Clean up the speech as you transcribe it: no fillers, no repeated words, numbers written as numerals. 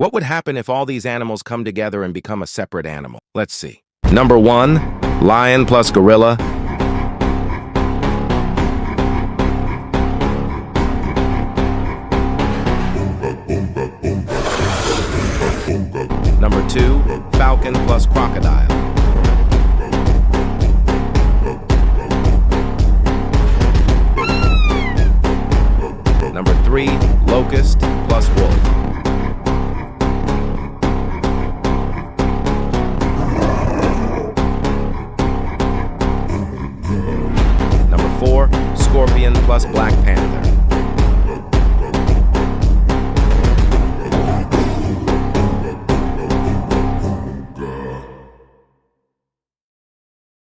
What would happen if all these animals come together and become a separate animal? Let's see. Number 1, lion plus gorilla. Number 2, falcon plus crocodile. Number 3, locust plus wolf. Number 4, scorpion plus black panther.